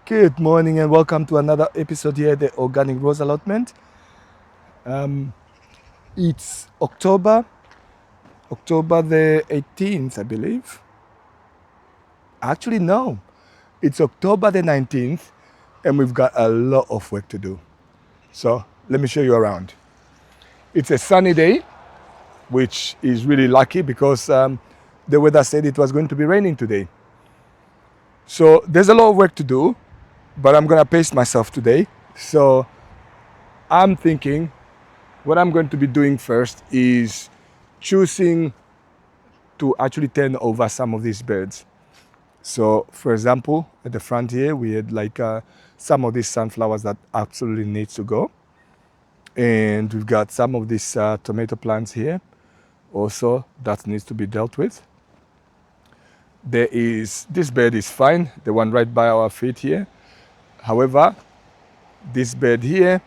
Good morning and welcome to another episode here at the Organic Rose Allotment. It's October the 18th, I believe. Actually, no, it's October the 19th, and we've got a lot of work to do. So let me show you around. It's a sunny day, which is really lucky because the weather said it was going to be raining today. So there's a lot of work to do, but I'm gonna pace myself today. So I'm thinking what I'm going to be doing first is choosing to actually turn over some of these beds. So for example, at the front here, we had some of these sunflowers that absolutely needs to go. And we've got some of these tomato plants here also that needs to be dealt with. This bed is fine, the one right by our feet here. However, this bed here,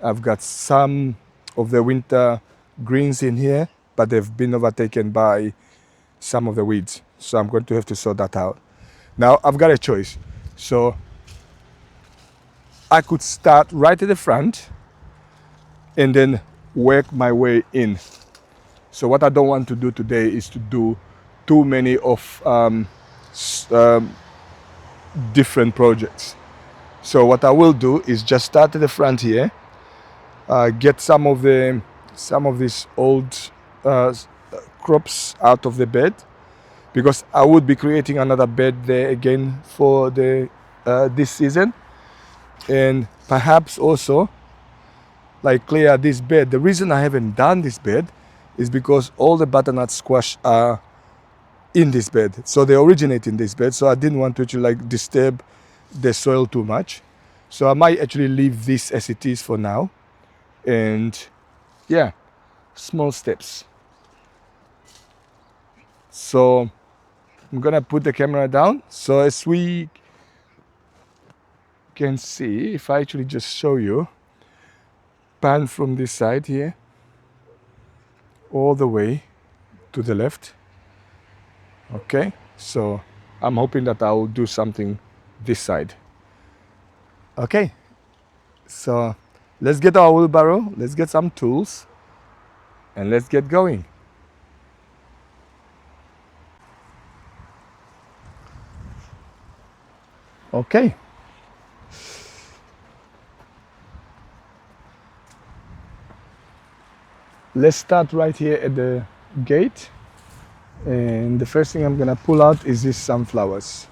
I've got some of the winter greens in here, but they've been overtaken by some of the weeds. So I'm going to have to sort that out. Now I've got a choice. So I could start right at the front and then work my way in. So what I don't want to do today is to do too many of different projects. So what I will do is just start at the front here, get some of these old crops out of the bed, because I would be creating another bed there again for this season, and perhaps also clear this bed. The reason I haven't done this bed is because all the butternut squash are in this bed, so they originate in this bed. So I didn't want to actually disturb the soil too much. So I might actually leave this as it is for now, and yeah, small steps. So I'm gonna put the camera down. So as we can see, if I actually just show you, pan from this side here all the way to the left. Okay, so I'm hoping that I'll do something this side. Okay, so let's get our wheelbarrow, let's get some tools, and let's get going. Okay. Let's start right here at the gate. And the first thing I'm gonna pull out is these sunflowers.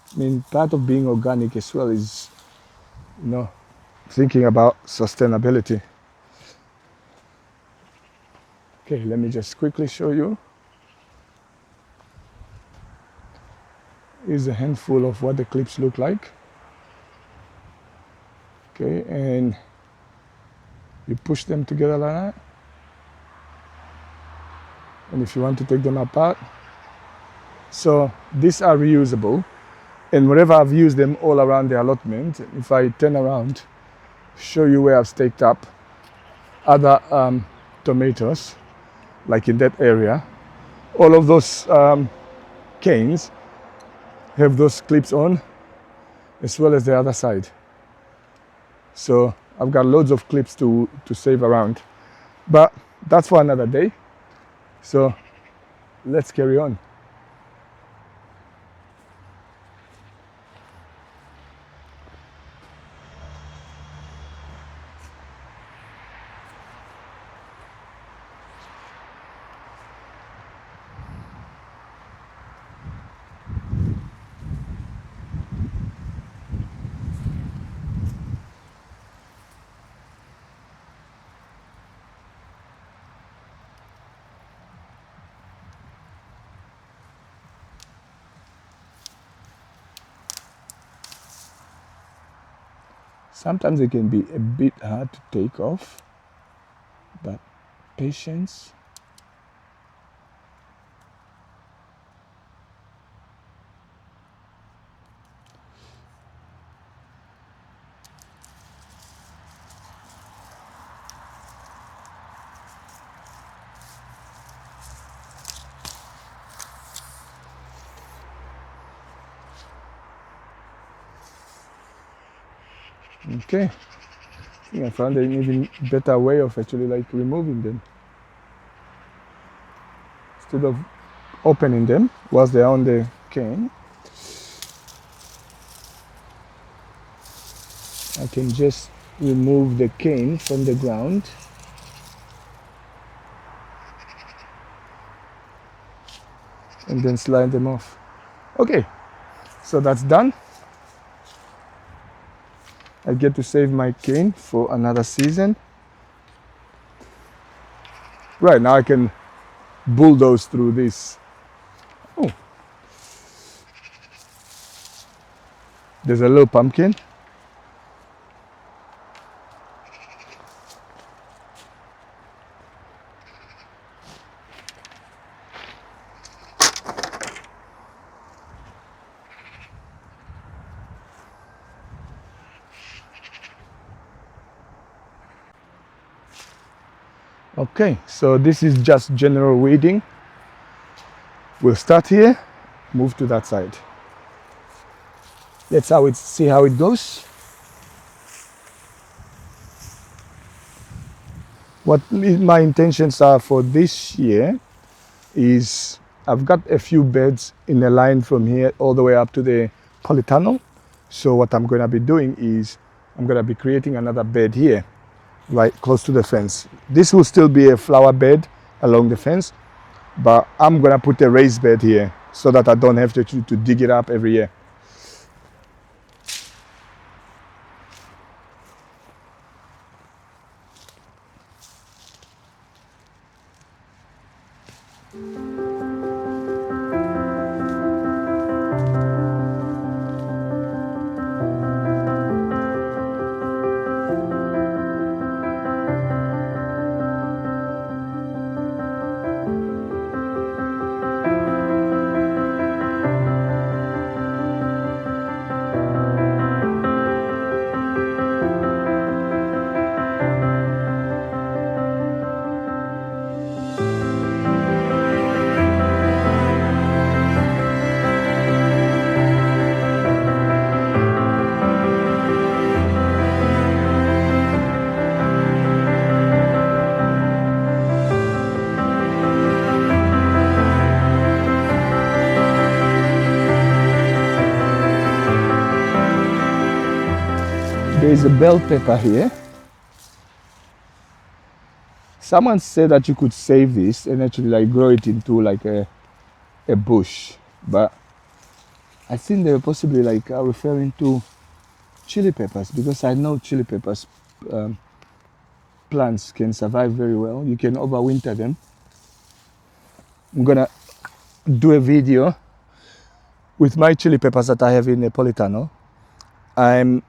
I mean, part of being organic as well is, thinking about sustainability. Okay, let me just quickly show you. Here's a handful of what the clips look like. Okay, and you push them together like that. And if you want to take them apart, so these are reusable. And wherever I've used them all around the allotment, if I turn around, show you where I've staked up other tomatoes, like in that area, all of those canes have those clips on, as well as the other side. So I've got loads of clips to save around. But that's for another day. So let's carry on. Sometimes it can be a bit hard to take off, but patience. Okay, I think I found an even better way of actually like removing them. Instead of opening them whilst they're on the cane, I can just remove the cane from the ground. And then slide them off. Okay, so that's done. I get to save my cane for another season. Right now I can bulldoze through this. Oh, there's a little pumpkin. Okay, so this is just general weeding. We'll start here, move to that side. Let's see how it goes. What my intentions are for this year is I've got a few beds in a line from here all the way up to the polytunnel. So what I'm going to be doing is I'm going to be creating another bed here, right close to the fence. This will still be a flower bed along the fence, but I'm going to put a raised bed here so that I don't have to dig it up every year. There's a bell pepper here. Someone said that you could save this and actually like grow it into like a bush, but I think they were possibly like referring to chili peppers, because I know chili peppers plants can survive very well. You can overwinter them. I'm gonna do a video with my chili peppers that I have in Napolitano, I'm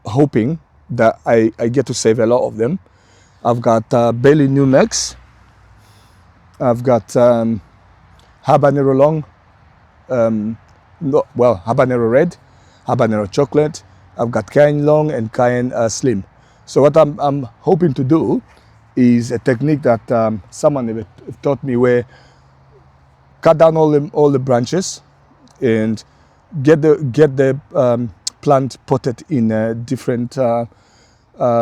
hoping that I get to save a lot of them. I've got Bailey New Mex. I've got habanero long, habanero red, habanero chocolate. I've got cayenne long and cayenne slim. So what I'm hoping to do is a technique that someone taught me, where cut down all the branches and get the plant potted in a different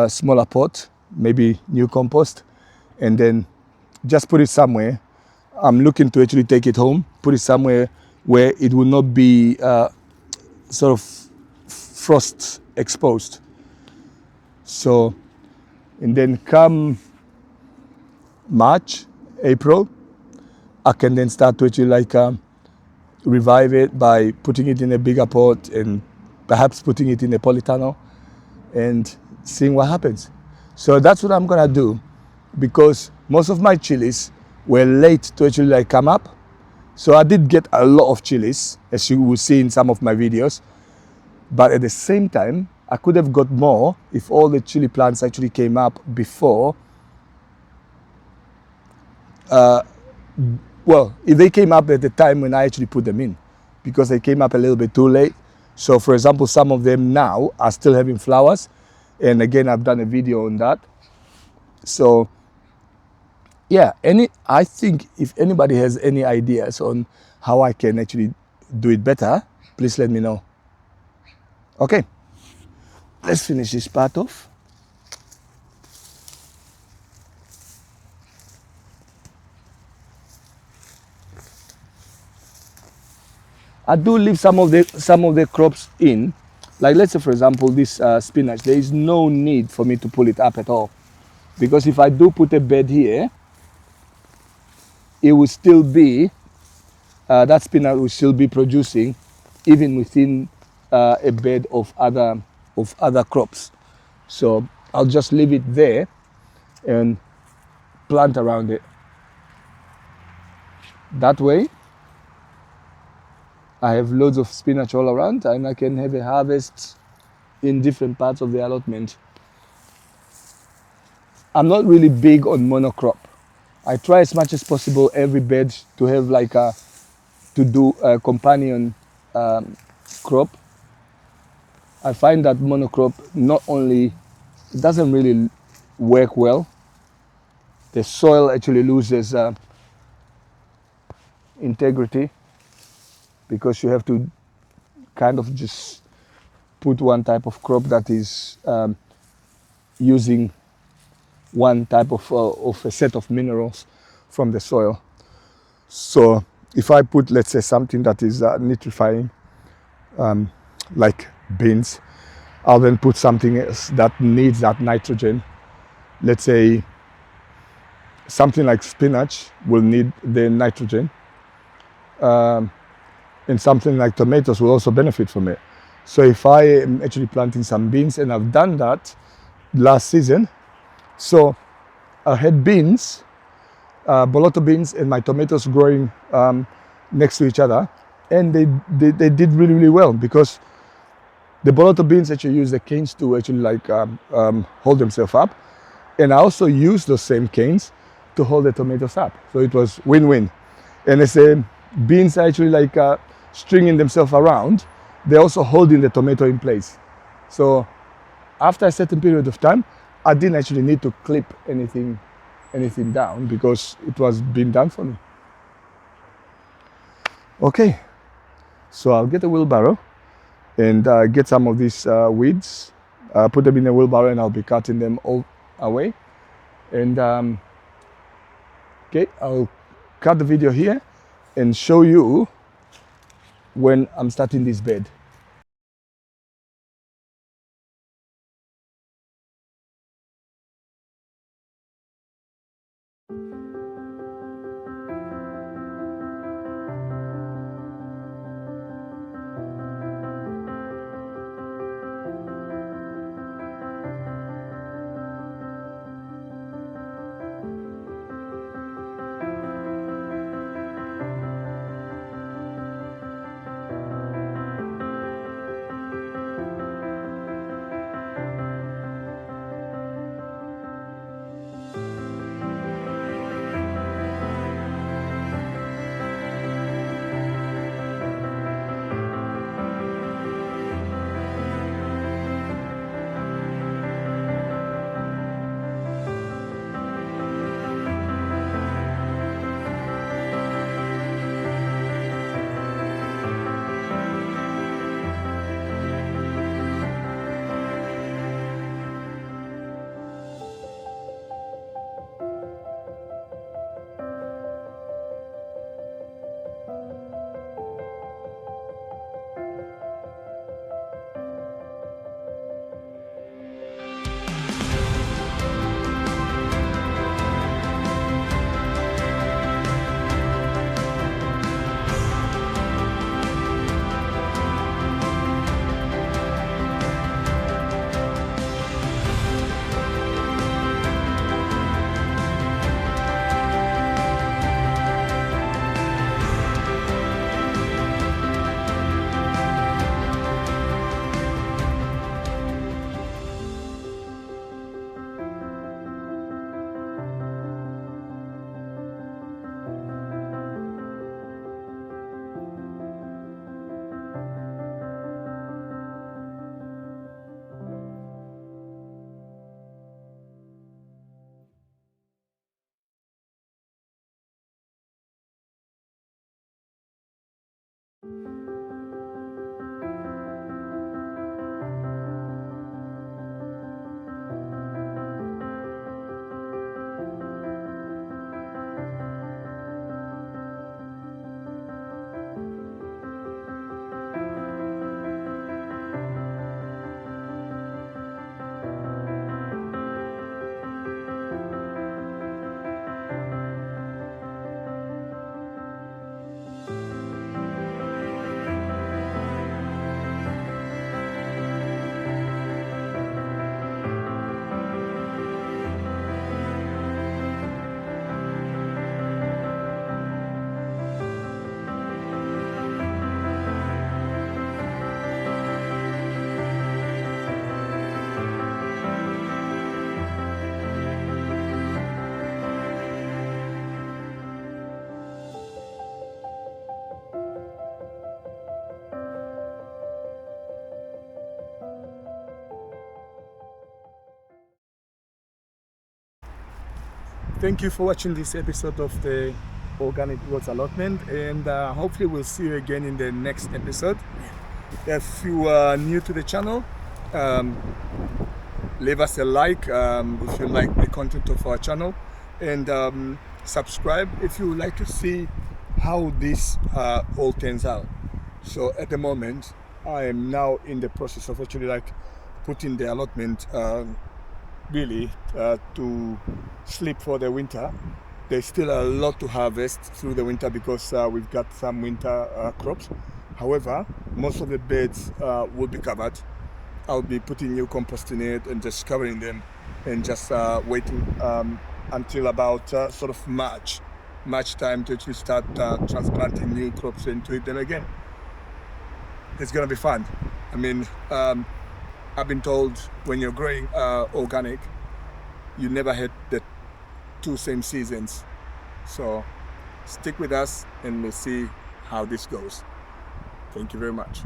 smaller pot, maybe new compost, and then just put it somewhere. I'm looking to actually take it home, put it somewhere where it will not be sort of frost exposed. So, and then come March, April, I can then start to actually revive it by putting it in a bigger pot and perhaps putting it in a Napolitano and seeing what happens. So that's what I'm gonna do, because most of my chilies were late to actually come up. So I did get a lot of chilies, as you will see in some of my videos, but at the same time, I could have got more if all the chili plants actually came up before. Well, if they came up at the time when I actually put them in, because they came up a little bit too late. So for example, some of them now are still having flowers. And again, I've done a video on that. So yeah, I think if anybody has any ideas on how I can actually do it better, please let me know. Okay, let's finish this part off. I do leave some of the crops in, like let's say for example this spinach. There is no need for me to pull it up at all, because if I do put a bed here, it will still be that spinach will still be producing, even within a bed of other crops. So I'll just leave it there and plant around it. That way, I have loads of spinach all around, and I can have a harvest in different parts of the allotment. I'm not really big on monocrop. I try as much as possible every bed to have to do a companion crop. I find that monocrop not only, it doesn't really work well. The soil actually loses integrity, because you have to kind of just put one type of crop that is using one type of a set of minerals from the soil. So if I put, let's say, something that is nitrifying, like beans, I'll then put something else that needs that nitrogen. Let's say something like spinach will need the nitrogen, and something like tomatoes will also benefit from it. So if I am actually planting some beans, and I've done that last season, so I had beans, bolotto beans, and my tomatoes growing next to each other, and they did really, really well, because the bolotto beans actually use the canes to actually hold themselves up, and I also use those same canes to hold the tomatoes up. So it was win-win. And as the beans are actually stringing themselves around, they're also holding the tomato in place. So after a certain period of time, I didn't actually need to clip anything down, because it was being done for me. Okay, so I'll get a wheelbarrow and get some of these weeds, put them in a wheelbarrow, and I'll be cutting them all away. And okay, I'll cut the video here and show you when I'm starting this bed. Thank you for watching this episode of the Organic Growth Allotment, and hopefully we'll see you again in the next episode. If you are new to the channel, leave us a like if you like the content of our channel, and subscribe if you would like to see how this all turns out. So at the moment, I am now in the process of actually like putting the allotment really to sleep for the winter. There's still a lot to harvest through the winter because we've got some winter crops. However, most of the beds will be covered. I'll be putting new compost in it and just covering them and just waiting until about sort of March time to actually start transplanting new crops into them again. It's gonna be fun. I mean, I've been told when you're growing organic, you never had the two same seasons. So stick with us and we'll see how this goes. Thank you very much.